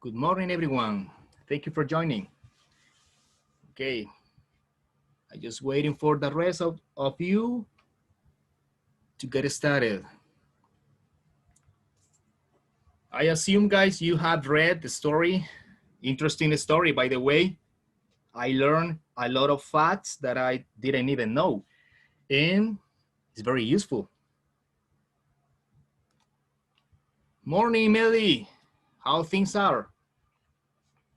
Good morning, everyone. Thank you for joining. Okay, I'm just waiting for the rest of you to get started. I assume, guys, you have read the story. Interesting story, by the way. I learned a lot of facts that I didn't even know, and it's very useful. Morning, Melly. How things are?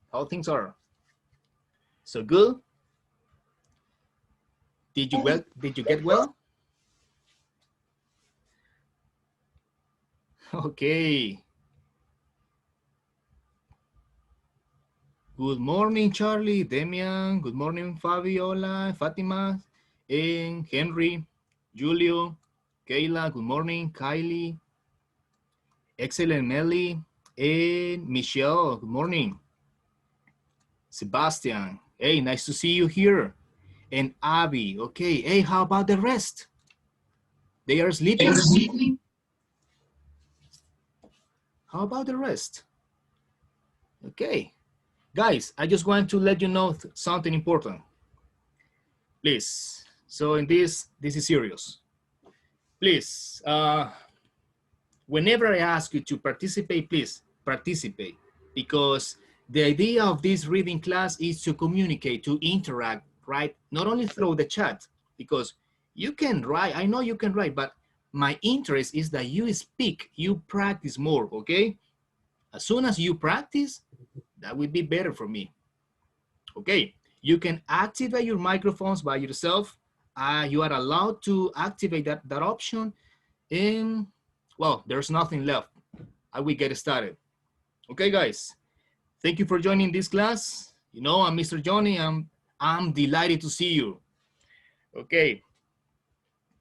How things are? So good? Did you get well? Okay. Good morning, Charlie, Demian. Good morning, Fabiola, Fatima, and Henry, Julio, Kayla. Good morning, Kylie. Excellent, Melly, and Michelle. Good morning. Sebastian. Hey, nice to see you here. And Abby. Okay. Hey, how about the rest? They are sleeping? How about the rest? Okay. Guys, I just want to let you know something important. Please. So in this is serious. Please, whenever I ask you to participate, please participate, because the idea of this reading class is to communicate, to interact, right? Not only through the chat, because you can write, I know you can write, but my interest is that you speak, you practice more, okay? As soon as you practice, that would be better for me. Okay, you can activate your microphones by yourself. You are allowed to activate that option, and well, there's nothing left. I will get started. Okay, guys, thank you for joining this class. You know, I'm Mr. Johnny. I'm delighted to see you. Okay,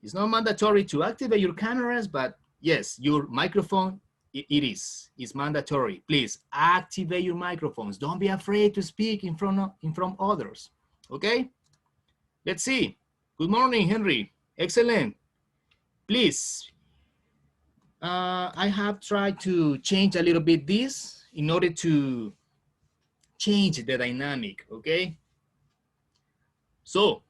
it's not mandatory to activate your cameras, but yes, your microphone, it is. It's mandatory. Please activate your microphones. Don't be afraid to speak in front of others. Okay, let's see. Good morning, Henry. Excellent. Please, I have tried to change a little bit this in order to change the dynamic, okay? So,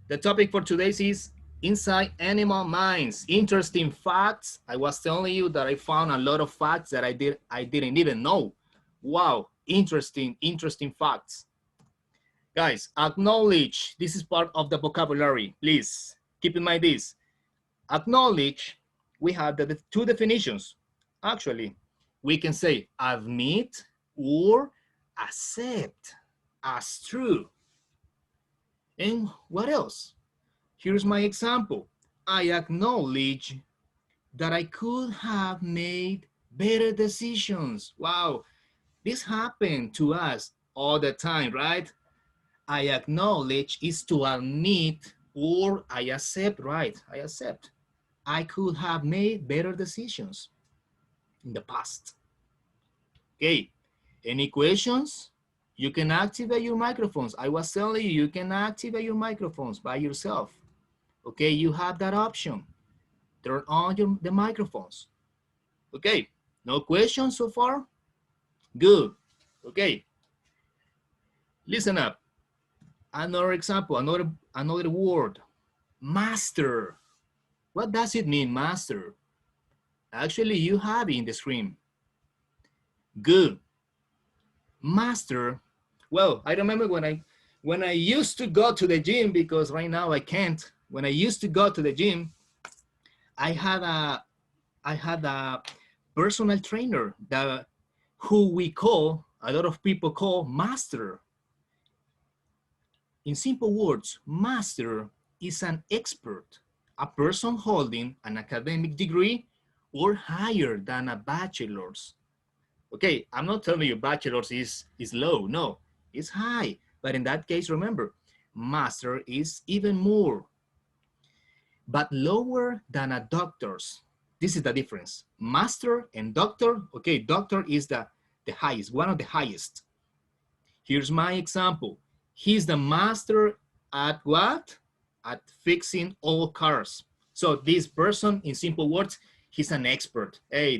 the topic for today is Inside Animal Minds, interesting facts. I was telling you that I found a lot of facts that I didn't even know. Wow, interesting facts. Guys, acknowledge, this is part of the vocabulary. Please keep in mind this. Acknowledge, we have the two definitions. Actually, we can say admit or accept as true. And what else? Here's my example. I acknowledge that I could have made better decisions. Wow, this happened to us all the time, right? I acknowledge is to admit or I accept, right? I accept. I could have made better decisions in the past. Okay, any questions? You can activate your microphones. I was telling you, you can activate your microphones by yourself. Okay, you have that option. Turn on the microphones. Okay, no questions so far? Good. Okay, listen up. Another example, another word, master. What does it mean, master? Actually, you have it in the screen. Good. Master. Well, I remember when I used to go to the gym, because right now I can't. When I used to go to the gym, I had a personal trainer that who we call, a lot of people call master. In simple words, master is an expert, a person holding an academic degree or higher than a bachelor's. Okay, I'm not telling you bachelor's is low, no, it's high. But in that case, remember, master is even more, but lower than a doctor's. This is the difference. Master and doctor, okay, doctor is the highest, one of the highest. Here's my example. He's the master at what? At fixing all cars. So this person, in simple words, he's an expert. Hey,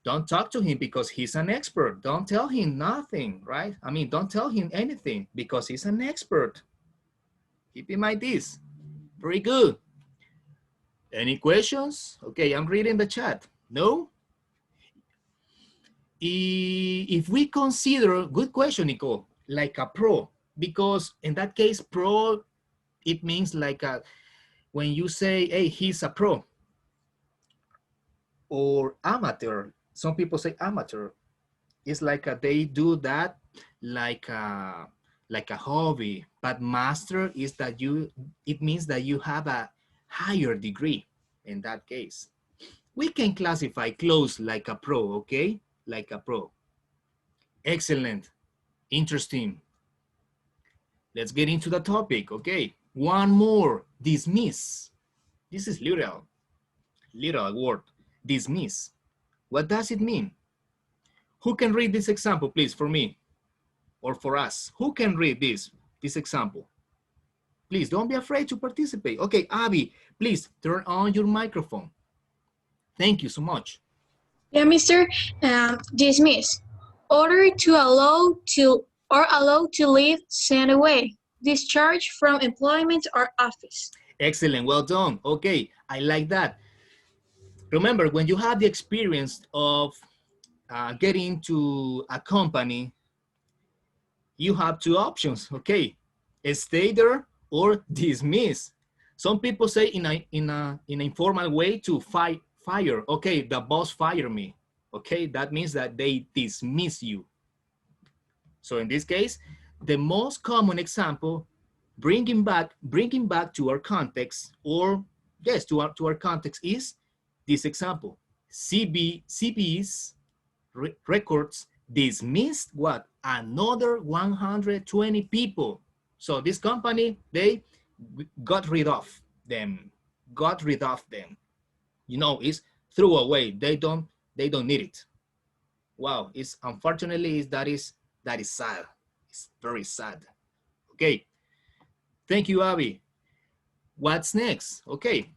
Don't talk to him because he's an expert. Don't tell him nothing, right? I mean, don't tell him anything because he's an expert. Keep in mind this. Very good. Any questions? Okay, I'm reading the chat. No? If we consider, good question, Nicole, like a pro, because in that case, pro, it means like when you say, hey, he's a pro, or amateur. Some people say amateur. It's like they do that like a hobby, but master is that it means that you have a higher degree in that case. We can classify close like a pro, okay? Like a pro. Excellent, interesting. Let's get into the topic, okay? One more, dismiss. This is literal word, dismiss. What does it mean? Who can read this example, please, for me or for us? Who can read this example? Please don't be afraid to participate. Okay, Abby, please turn on your microphone. Thank you so much. Yeah, Mr. Dismiss. Order to allow to or allow to leave, send away, discharge from employment or office. Excellent, well done. Okay, I like that. Remember, when you have the experience of getting to a company, you have two options, okay? Stay there or dismiss. Some people say in an informal way to fire. Okay, the boss fired me. Okay, that means that they dismiss you. So in this case, the most common example, bringing back to our context, or yes, to our context is this example. CB's records dismissed what? Another 120 people. So this company, they got rid of them. You know, it's threw away. They don't need it. Wow, it's unfortunately that is sad. It's very sad. Okay. Thank you, Abby. What's next? Okay.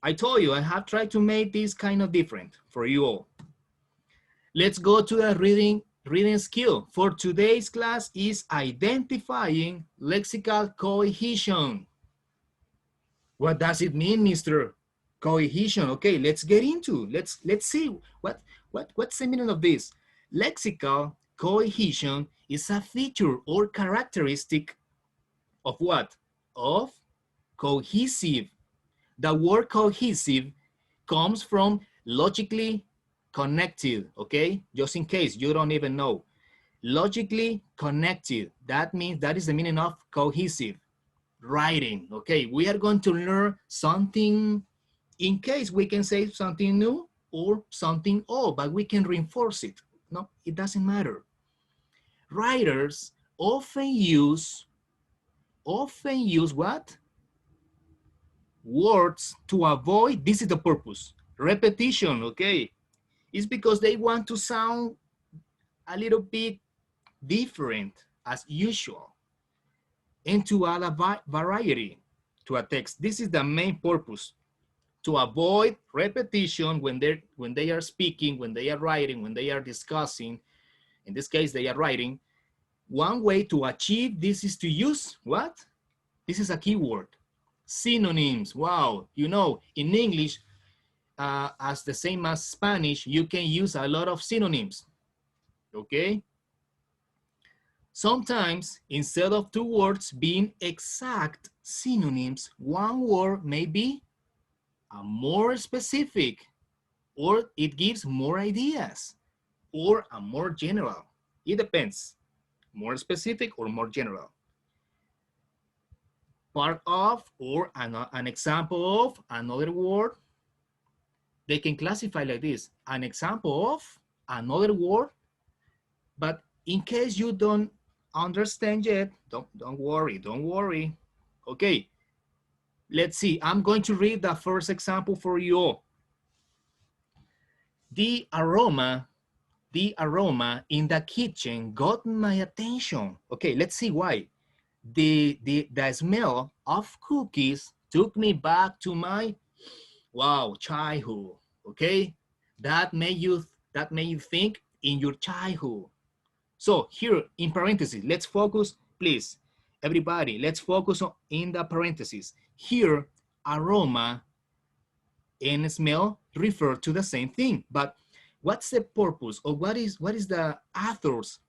I told you I have tried to make this kind of different for you all. Let's go to the reading skill. For today's class is identifying lexical cohesion. What does it mean, Mr. Cohesion? Okay, let's get into. Let's see what's the meaning of this. Lexical cohesion is a feature or characteristic of what? Of cohesive. The word cohesive comes from logically connected, okay? Just in case you don't even know. Logically connected, that means that is the meaning of cohesive. Writing, okay? We are going to learn something, in case we can say something new or something old, but we can reinforce it. No, it doesn't matter. Writers often use what? Words to avoid, this is the purpose, repetition, okay? It's because they want to sound a little bit different as usual and to add a variety to a text. This is the main purpose, to avoid repetition when they are speaking, when they are writing, when they are discussing. In this case, they are writing. One way to achieve this is to use what? This is a keyword. Synonyms. Wow. You know, in English, as the same as Spanish, you can use a lot of synonyms. Okay? Sometimes, instead of two words being exact synonyms, one word may be a more specific, or it gives more ideas, or a more general. It depends. More specific or more general. Part of, or an example of, another word. They can classify like this: an example of, another word. But in case you don't understand yet, don't worry. Okay, let's see. I'm going to read the first example for you all. The aroma in the kitchen got my attention. Okay, let's see why. The smell of cookies took me back to my, wow, childhood. Okay, that made you that made you think in your childhood. So here in parentheses, let's focus, please, everybody, let's focus on in the parentheses. Here, aroma and smell refer to the same thing, but what's the purpose, or what is the author's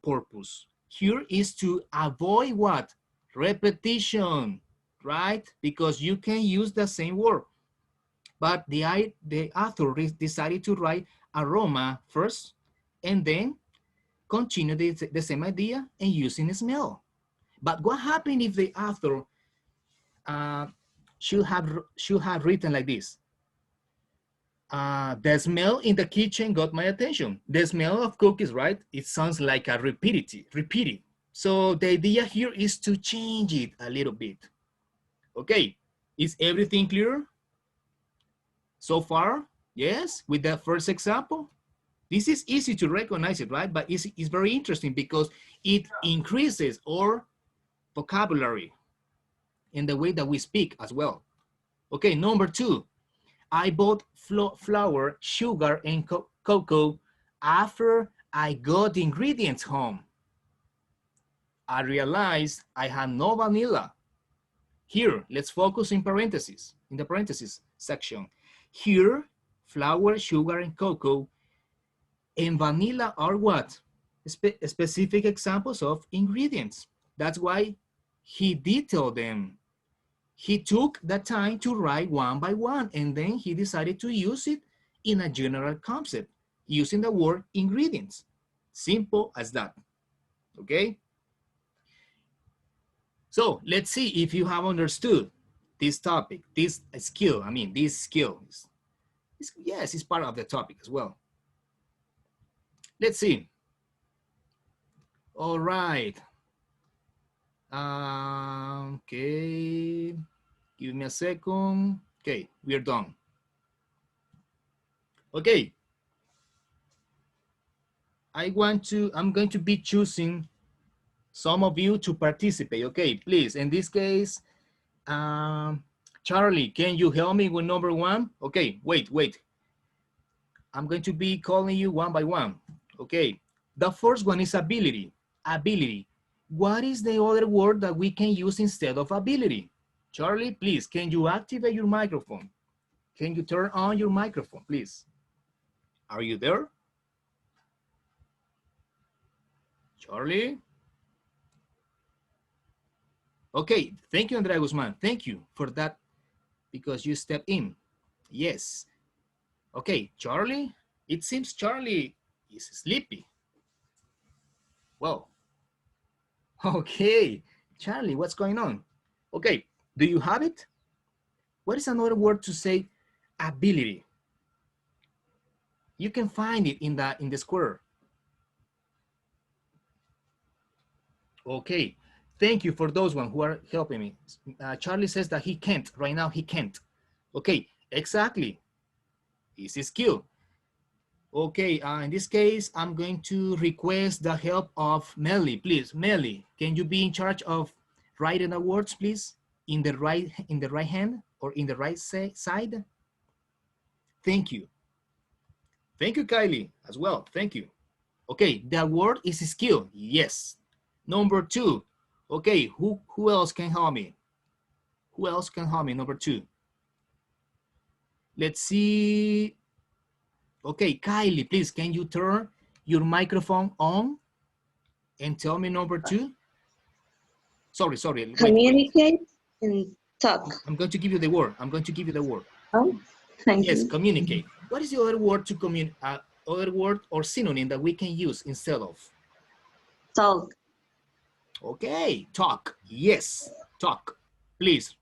purpose? Here is to avoid what? Repetition, right? Because you can use the same word. But the author decided to write aroma first and then continue the same idea and using smell. But what happened if the author should have written like this? The smell in the kitchen got my attention. The smell of cookies, right? It sounds like a repeating. So the idea here is to change it a little bit. Okay, is everything clear so far? Yes, with the first example? This is easy to recognize it, right? But it's very interesting because it increases our vocabulary in the way that we speak as well. Okay, number 2. I bought flour, sugar, and cocoa after I got the ingredients home. I realized I had no vanilla. Here, let's focus in parentheses, in the parentheses section. Here, flour, sugar, and cocoa, and vanilla are what? Specific examples of ingredients. That's why he detailed them. He took the time to write one by one, and then he decided to use it in a general concept, using the word ingredients. Simple as that, okay? So let's see if you have understood this topic, this skill. I mean, this skill yes, it's part of the topic as well. Let's see. All right. Okay, give me a second. Okay, we're done. Okay. I'm going to be choosing some of you to participate. Okay, please, in this case, Charlie, can you help me with number 1? Okay, wait. I'm going to be calling you one by one. Okay, the first one is ability. Ability. What is the other word that we can use instead of ability? Charlie, please, can you activate your microphone? Can you turn on your microphone, please? Are you there? Charlie? Okay, thank you, Andrea Guzman. Thank you for that, because you stepped in. Yes. Okay, Charlie? It seems Charlie is sleepy. Well, okay. Charlie, what's going on? Okay, do you have it? What is another word to say ability? You can find it in the square. Okay, thank you for those one who are helping me. Charlie says that he can't, right now he can't. Okay, exactly, it's a skill. Okay, in this case, I'm going to request the help of Melly, please. Melly, can you be in charge of writing the words, please? In the right hand or in the right side? Thank you. Thank you, Kylie, as well, thank you. Okay, the word is skill, yes. Number 2, okay, who else can help me? Who else can help me, number 2? Let's see. Okay, Kylie, please, can you turn your microphone on and tell me number 2? Sorry, Communicate and talk. I'm going to give you the word. Oh, thank you. Yes, communicate. What is the other word to communicate? Other word or synonym that we can use instead of? Talk. Okay, talk. Yes, talk. Please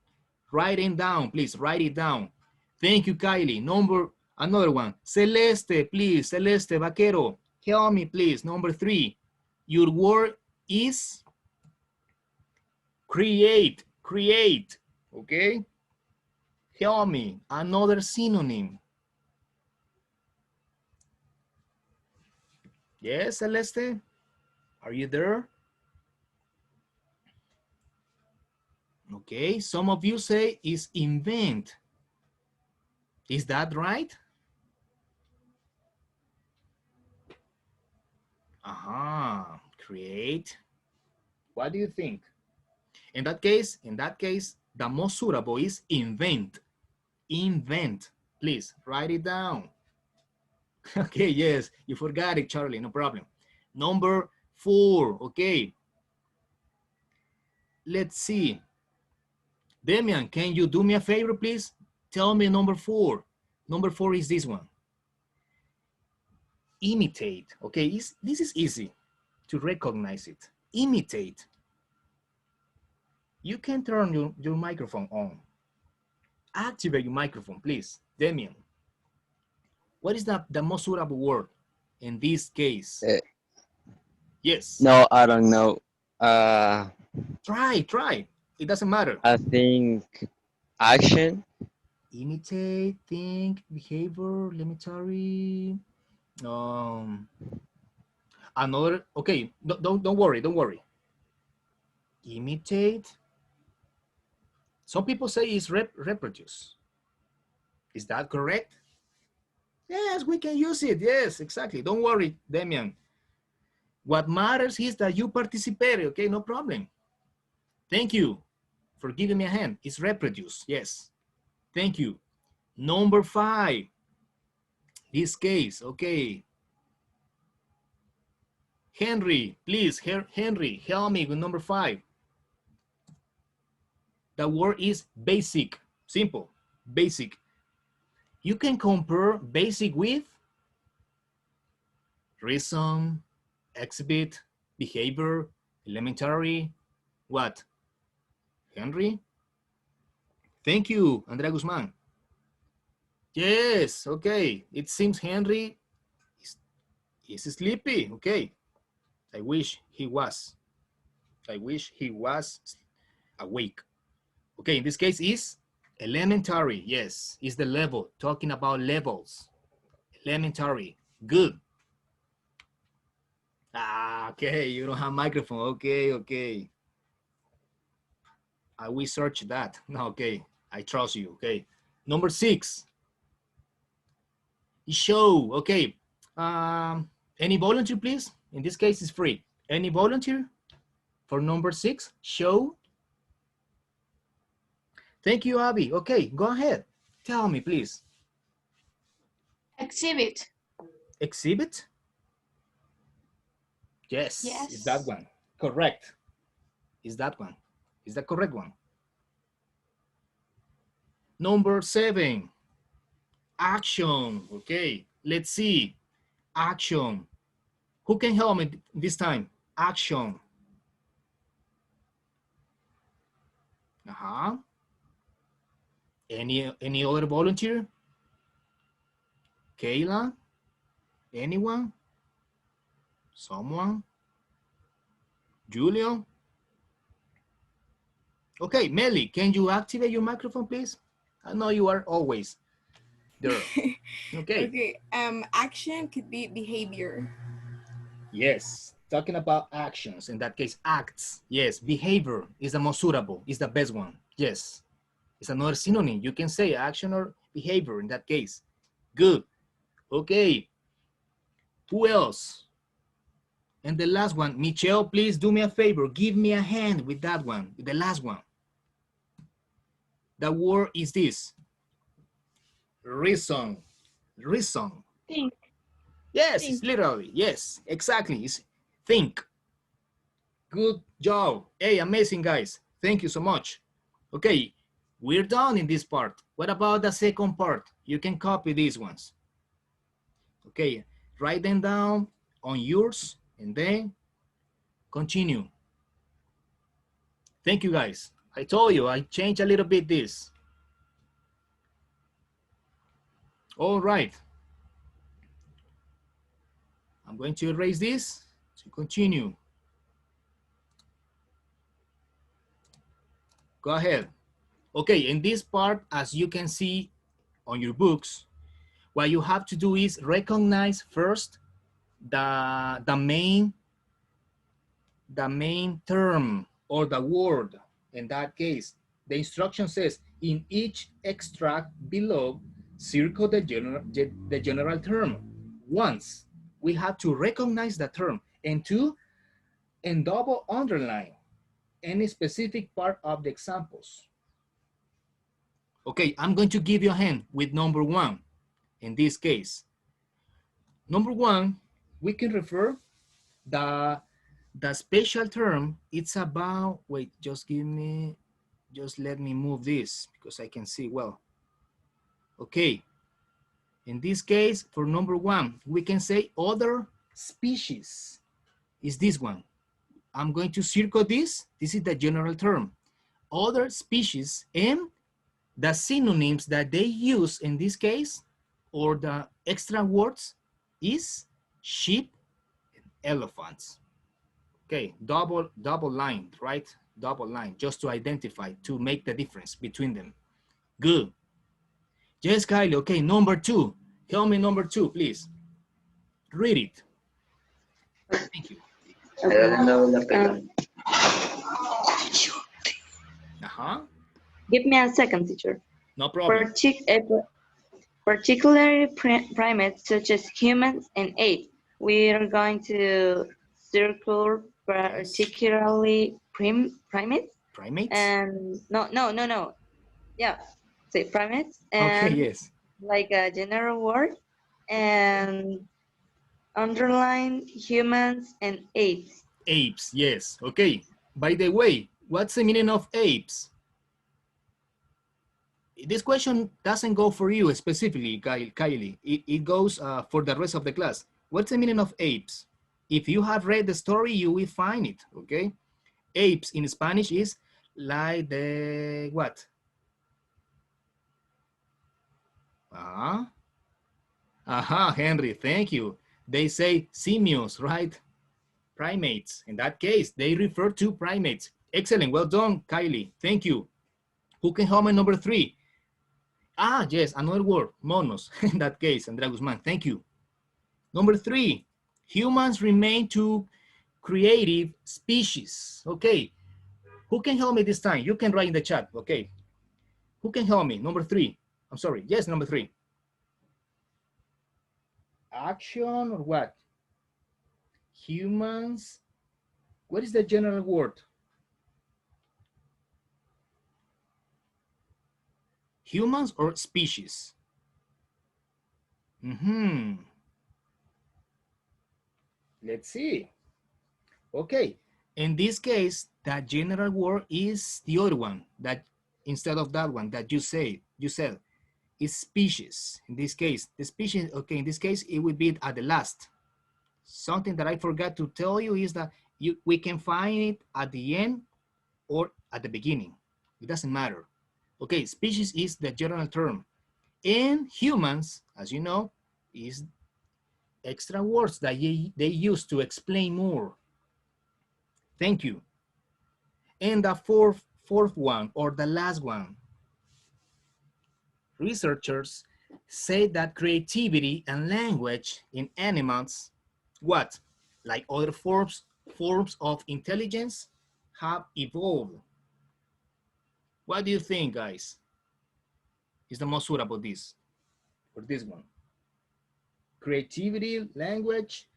write it down. Please write it down. Thank you, Kylie. Another one. Celeste, please. Celeste Vaquero. Help me, please. Number 3. Your word is create. Create. Okay. Help me. Another synonym. Yes, Celeste? Are you there? Okay, some of you say is invent. Is that right? Create. What do you think? In that case, the most suitable is invent. Invent. Please write it down. Okay, yes, you forgot it, Charlie, no problem. Number 4, okay. Let's see. Demian, can you do me a favor, please? Tell me number 4. Number 4 is this one. Imitate, okay? This is easy to recognize it. Imitate. You can turn your microphone on. Activate your microphone, please. Demian, what is the most suitable word in this case? Yes. No, I don't know. Try. It doesn't matter. I think action. Imitate, think, behavior, elementary. Another. Okay. Don't worry. Imitate. Some people say it's reproduce. Is that correct? Yes, we can use it. Yes, exactly. Don't worry, Demian. What matters is that you participate, okay? No problem. Thank you for giving me a hand. It's reproduce, yes. Thank you. Number 5. This case, okay. Henry, please, Henry, help me with number 5. The word is basic, simple, basic. You can compare basic with reason, exhibit, behavior, elementary, what? Henry? Thank you, Andrea Guzman. Yes, okay. It seems Henry is sleepy, okay. I wish he was awake. Okay, in this case is elementary, yes, is the level, talking about levels. Elementary, good. Okay, you don't have microphone, okay. I will search that. No, okay, I trust you, okay. Number 6. Show, okay. Any volunteer, please? In this case, it's free. Any volunteer for number 6? Show. Thank you, Abby. Okay, go ahead. Tell me, please. Exhibit. Exhibit? Yes, it's that one. Correct. Is that one? Is the correct one? Number 7. Action. Okay, let's see. Action. Who can help me this time? Action. Any other volunteer? Kayla? Anyone? Someone? Julio? Okay, Melly, can you activate your microphone, please? I know you are always there. Okay. Okay, action could be behavior. Yes, talking about actions, in that case, acts. Yes, behavior is the most suitable, is the best one. Yes, it's another synonym. You can say action or behavior in that case. Good. Okay. Who else? And the last one, Michelle, please do me a favor. Give me a hand with that one, with the last one. The word is this. Reason. Reason. Think. Yes, Think. it's literally. Yes, exactly. It's think. Good job. Hey, amazing, guys. Thank you so much. Okay, we're done in this part. What about the second part? You can copy these ones. Okay, write them down on yours and then continue. Thank you, guys. I told you, I changed a little bit this. All right. I'm going to erase this to continue. Go ahead. Okay, in this part, as you can see on your books, what you have to do is recognize first the main term or the word. In that case, the instruction says, in each extract below, circle the general term once. we have to recognize the term, and two, and double underline any specific part of the examples. Okay, I'm going to give you a hand with number one. In this case, number one, we can refer the special term. It's about, wait, just let me move this because I can see well. Okay, in this case, for number one, we can say other species is this one. I'm going to circle this. This is the general term. Other species, and the synonyms that they use in this case, or the extra words, is sheep and elephants. Okay, double line, right? Double line, just to identify, to make the difference between them. Good. Yes, Kylie, okay, number two. Tell me number two, please. Read it. Thank you. Give me a second, teacher. No problem. Particularly primates such as humans and apes. We are going to circle particularly primates. Primates? And no. Yeah, say primates. And okay, yes. Like a general word, and underline humans and apes. Apes, yes. Okay. By the way, what's the meaning of apes? This question doesn't go for you specifically, Kylie. It goes for the rest of the class. What's the meaning of apes? If you have read the story, you will find it, okay? Apes in Spanish is like the what? Henry, thank you. They say simios, right? Primates. In that case, they refer to primates. Excellent, well done, Kylie. Thank you. Who can help me number three? Yes, another word, monos. In that case, Andrea Guzman, thank you. Number three, humans remain two creative species. Okay, who can help me this time? You can write in the chat, okay? Who can help me? Number three, I'm sorry, yes, number three. Action or what? Humans, what is the general word? Humans or species? Let's see. Okay, in this case, the general word is the other one, that instead of that one that you said is species. In this case, the species, okay, in this case, it would be at the last. Something that I forgot to tell you is that we can find it at the end or at the beginning. It doesn't matter. Okay, species is the general term. And humans, as you know, is extra words that they use to explain more. Thank you. And the fourth one, or the last one. Researchers say that creativity and language in animals, what? Like other forms of intelligence, have evolved. What do you think, guys? Is the most suitable this, or this one? Creativity, language,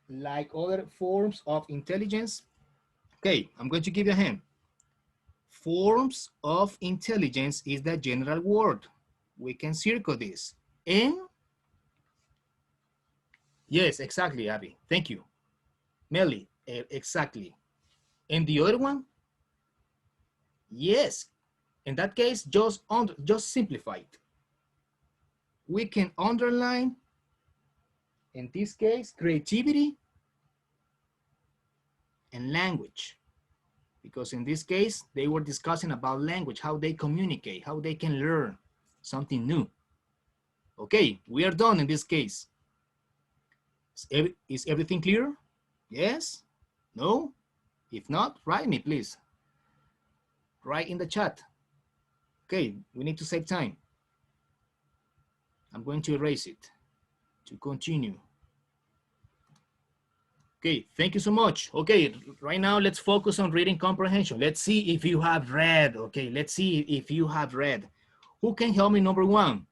like other forms of intelligence. Okay, I'm going to give you a hint. Forms of intelligence is the general word. We can circle this. And yes, exactly, Abby. Thank you. Melly, exactly. And the other one? Yes. In that case, just simplify it. We can underline, in this case, creativity and language. Because in this case, they were discussing about language, how they communicate, how they can learn something new. Okay, we are done in this case. Is everything clear? Yes? No? If not, write me, please. Write in the chat. Okay, we need to save time. I'm going to erase it to continue. Okay, thank you so much. Okay, right now let's focus on reading comprehension. Let's see if you have read. Okay, let's see if you have read. Who can help me? Number one.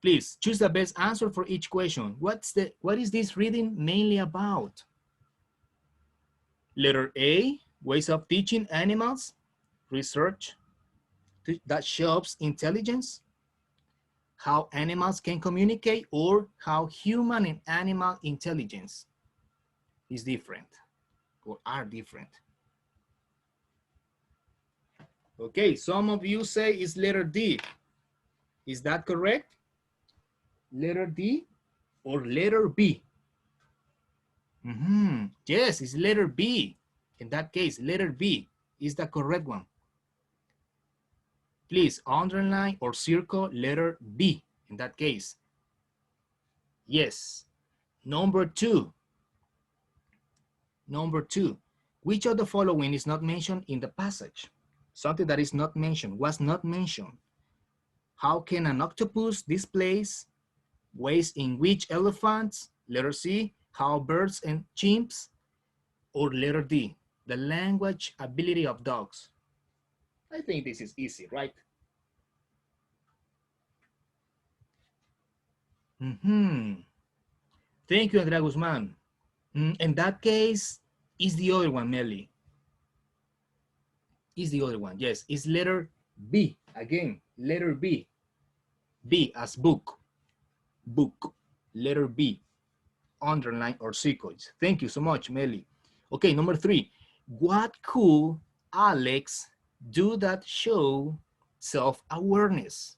Please choose the best answer for each question. What is this reading mainly about? Letter A, ways of teaching animals, research that shows intelligence, how animals can communicate, or how human and animal intelligence is different or are different. Okay, some of you say it's letter D. Is that correct? Letter D or letter B? Yes, it's letter B. In that case, letter B is the correct one. Please underline or circle letter B in that case. Yes. Number two. Number two. Which of the following is not mentioned in the passage? Something that is not mentioned, was not mentioned. How can an octopus displace ways in which elephants? Letter C. How birds and chimps? Or letter D, the language ability of dogs? I think this is easy, right? Thank you, Andrea Guzman. In that case, is the other one, Melly. Is the other one, yes. It's letter B, again, letter B. B as book, book, letter B, underline or circle. Thank you so much, Melly. Okay, number three. What could Alex do that show self-awareness?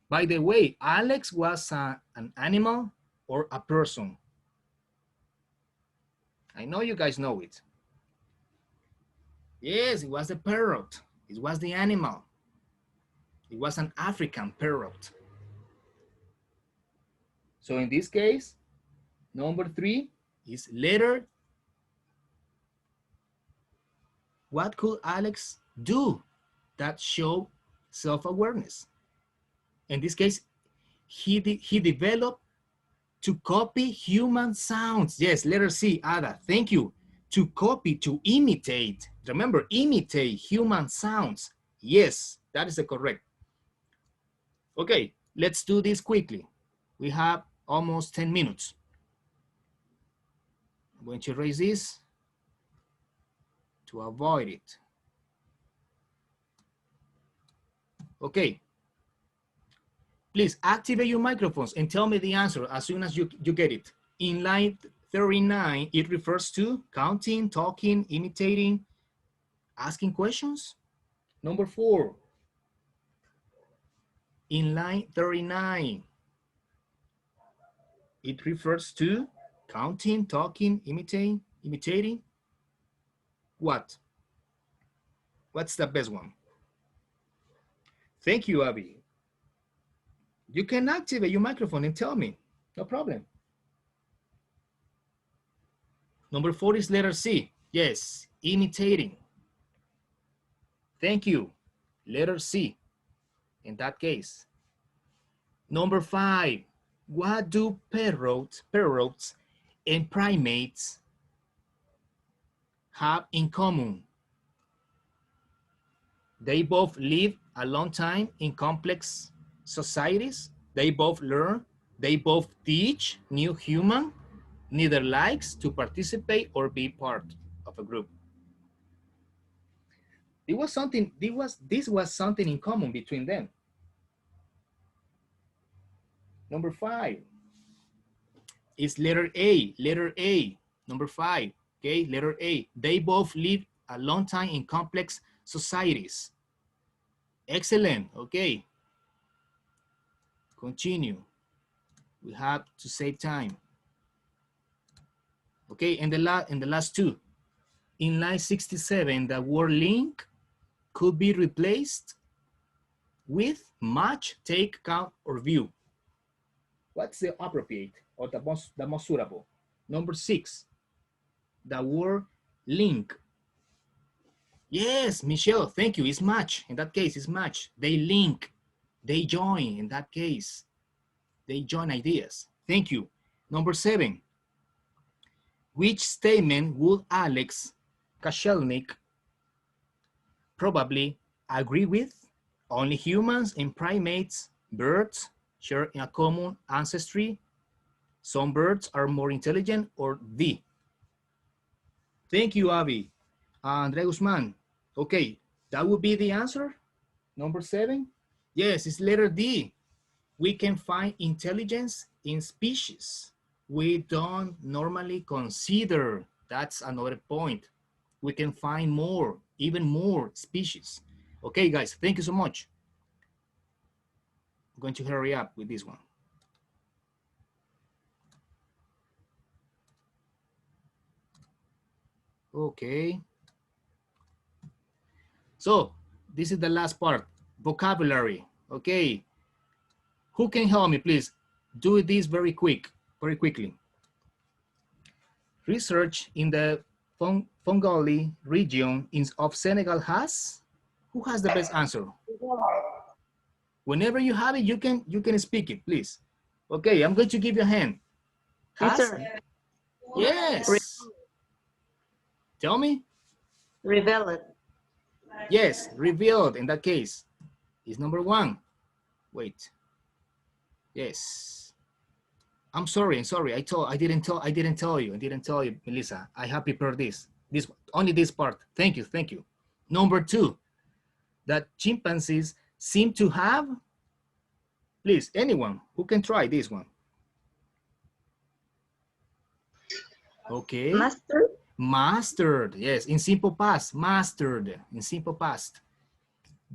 By the way, Alex was an animal or a person? I know you guys know it. Yes, it was the parrot. It was the animal. It was an African parrot. So in this case, number three is letter. What could Alex do that show self-awareness? In this case, he developed to copy human sounds. Yes, letter C, Ada, thank you. To copy, to imitate. Remember, imitate human sounds. Yes, that is the correct. Okay, let's do this quickly. We have almost 10 minutes. I'm going to erase this to avoid it. Okay. Please activate your microphones and tell me the answer as soon as you get it. In line 39, it refers to counting, talking, imitating, asking questions. Number 4, in line 39, it refers to counting, talking, imitating. What? What's the best one? Thank you, Abby. You can activate your microphone and tell me, no problem. Number 4 is letter C. Yes, imitating. Thank you, letter C, in that case. Number 5, what do parrots and primates have in common? They both live a long time in complex societies. They both learn. They both teach new human. Neither likes to participate or be part of a group. This was something in common between them. Number 5 is letter A. Letter A. Number 5. Okay, letter A. They both live a long time in complex societies. Excellent. Okay. Continue. We have to save time. Okay, and the last two. In line 67, the word link could be replaced with match, take, count, or view. What's the appropriate or the most suitable? Number 6, the word link. Yes, Michelle, thank you. It's match. In that case, it's match. They link. They join. In that case, they join ideas. Thank you. Number 7. Which statement would Alex Koshelnik probably agree with? Only humans and primates Birds share a common ancestry. Some birds are more intelligent, or D. Thank you, Avi. Andre Guzman. Okay, that would be the answer. Number 7. Yes, it's letter D. We can find intelligence in species we don't normally consider. That's another point. We can find more, even more species. Okay, guys, thank you so much. I'm going to hurry up with this one. Okay. So this is the last part, vocabulary. Okay. Who can help me, please? Do this very quickly. Research in the Fongoli region of Senegal has? Who has the best answer? Whenever you have it, you can speak it, please. Okay, I'm going to give you a hand. Has? Yes, sir. Yes. Tell me. Revealed. Yes, revealed in that case. Is number 1. Wait. Yes. I'm sorry. I didn't tell you, Melissa. I have prepared this only this part. Thank you. Number 2, that chimpanzees seem to have. Please, anyone who can try this one. Okay. Mastered, yes, in simple past, mastered, in simple past.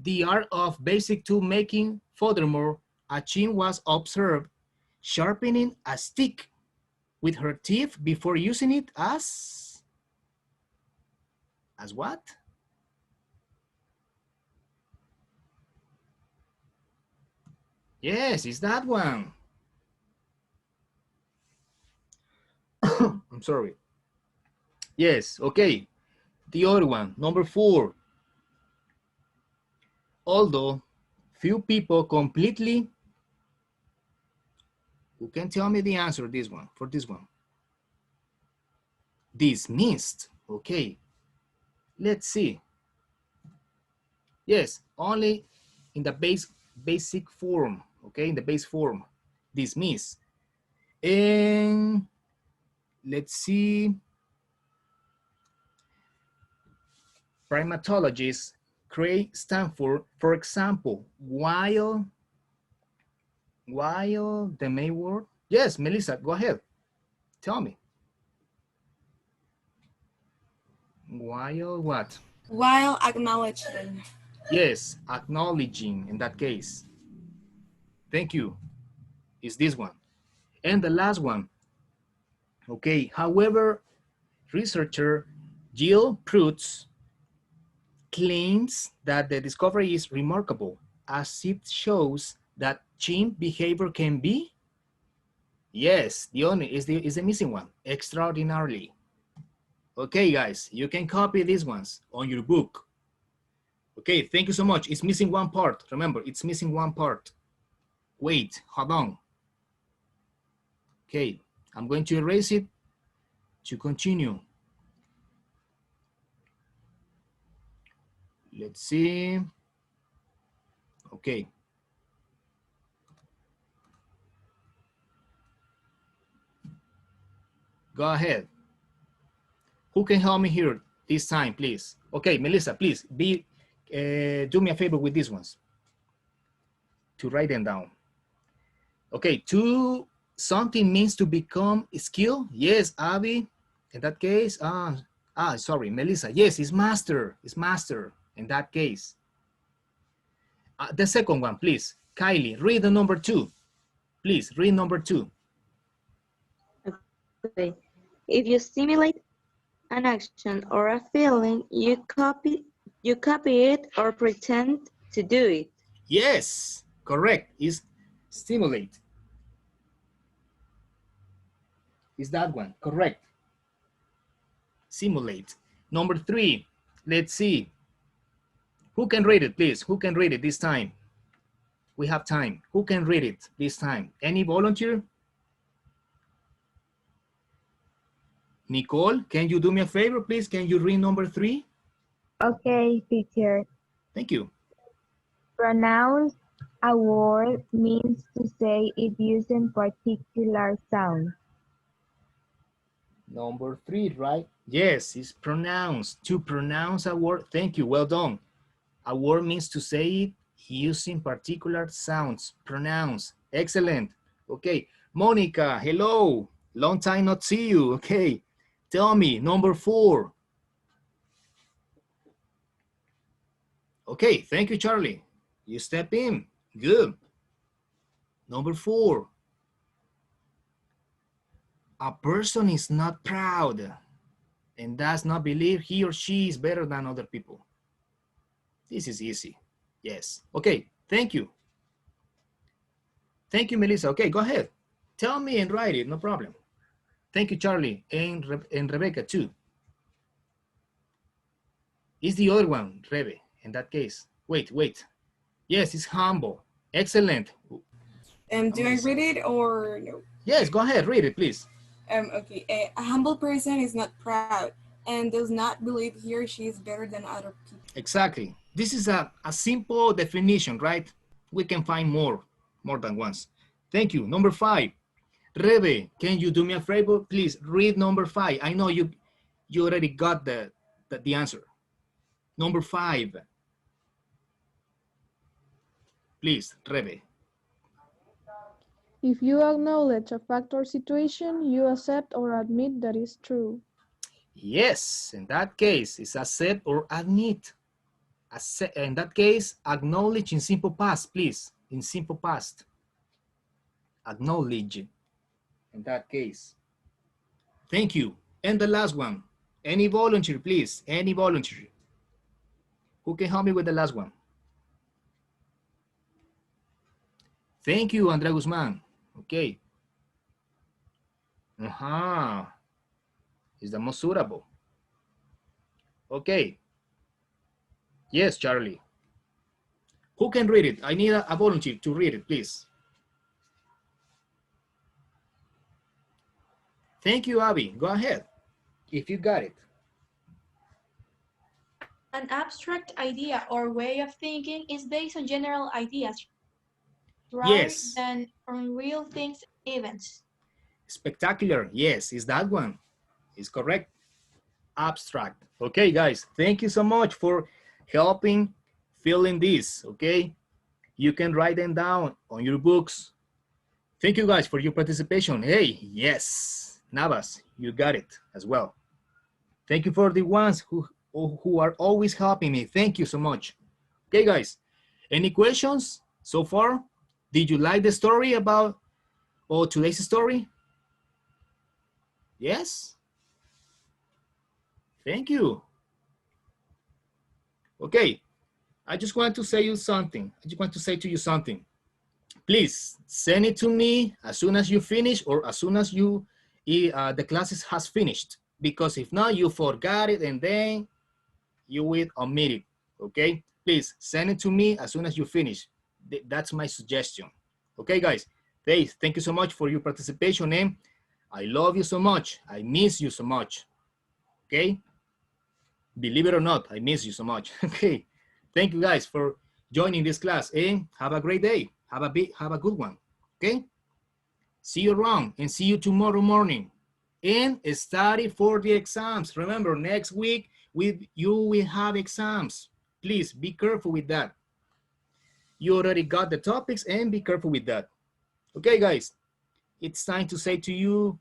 The art of basic tool making. Furthermore, a chimp was observed sharpening a stick with her teeth before using it as what? Yes, it's that one. I'm sorry. Yes, okay. The other one, number 4. Although few people completely, who can tell me the answer for this one? Dismissed, okay. Let's see. Yes, only in the basic form, okay, in the base form, dismiss. And let's see. Primatologist Craig Stanford, for example, while the main word. Yes, Melissa, go ahead. Tell me. While what? While acknowledging. Yes, acknowledging in that case. Thank you. Is this one. And the last one. Okay, however, researcher Jill Prutz claims that the discovery is remarkable as it shows that chimp behavior can be. Yes, the only is the missing one. Extraordinarily. Okay, guys, you can copy these ones on your book. Okay, thank you so much. It's missing one part. Remember, it's missing one part. Wait, hold on. Okay, I'm going to erase it to continue. Let's see. Okay. Go ahead. Who can help me here this time, please? Okay, Melissa, please do me a favor with these ones to write them down. Okay, something means to become skilled. Yes, Abby. In that case, sorry, Melissa. Yes, it's master. It's master. In that case. The second one, please. Kylie, read the number 2. Please, read number 2. Okay. If you simulate an action or a feeling, you copy it or pretend to do it. Yes, correct. Is stimulate. Is that one correct? Simulate. Number 3, let's see. Who can read it, please? Who can read it this time? We have time. Who can read it this time? Any volunteer? Nicole, can you do me a favor, please? Can you read number 3? Okay, teacher. Thank you. Pronounce A word means to say it using particular sound. Number 3, right? Yes, it's pronounced. To pronounce a word, thank you, well done. A word means to say it using particular sounds. Pronounce, excellent. Okay, Monica, hello. Long time not see you, okay. Tell me, number 4. Okay, thank you, Charlie. You step in, good. Number 4. A person is not proud and does not believe he or she is better than other people. This is easy. Yes. Okay. Thank you. Thank you, Melissa. Okay, go ahead. Tell me and write it. No problem. Thank you, Charlie. And Rebecca, too. Is the other one, Rebe, in that case. Wait. Yes, it's humble. Excellent. Do I read it or no? Yes, go ahead. Read it, please. Okay. A humble person is not proud and does not believe he or she is better than other people. Exactly. This is a simple definition, right? We can find more than once. Thank you. Number 5. Rebe, can you do me a favor? Please read number 5. I know you already got the answer. Number 5. Please, Rebe. If you acknowledge a fact or situation, you accept or admit that is true. Yes, in that case, it's accept or admit. In that case, acknowledge in simple past, please. In simple past. Acknowledge in that case. Thank you. And the last one. Any volunteer, please. Any volunteer. Who can help me with the last one? Thank you, Andrea Guzman. Okay. Is the most suitable. Okay. Yes, Charlie. Who can read it? I need a volunteer to read it, please. Thank you, Abby. Go ahead, if you got it. An abstract idea or way of thinking is based on general ideas rather than on real things, events. Spectacular. Yes, is that one. Is correct. Abstract. Okay, guys, thank you so much for helping filling this, okay? You can write them down on your books. Thank you guys for your participation. Hey, yes, Navas, you got it as well. Thank you for the ones who are always helping me. Thank you so much. Okay, guys, any questions so far? Did you like the story about today's story? Yes? Thank you. Okay, I just want to say you something. I just want to say to you something. Please send it to me as soon as you finish or as soon as you the classes has finished. Because if not, you forgot it and then you will omit it. Okay, please send it to me as soon as you finish. That's my suggestion. Okay, guys. Thank you so much for your participation, and I love you so much. I miss you so much. Okay. Believe it or not, I miss you so much. Okay. Thank you guys for joining this class and have a great day. Have a good one. Okay. See you around and see you tomorrow morning. And study for the exams. Remember, next week you will have exams. Please be careful with that. You already got the topics and be careful with that. Okay, guys, it's time to say to you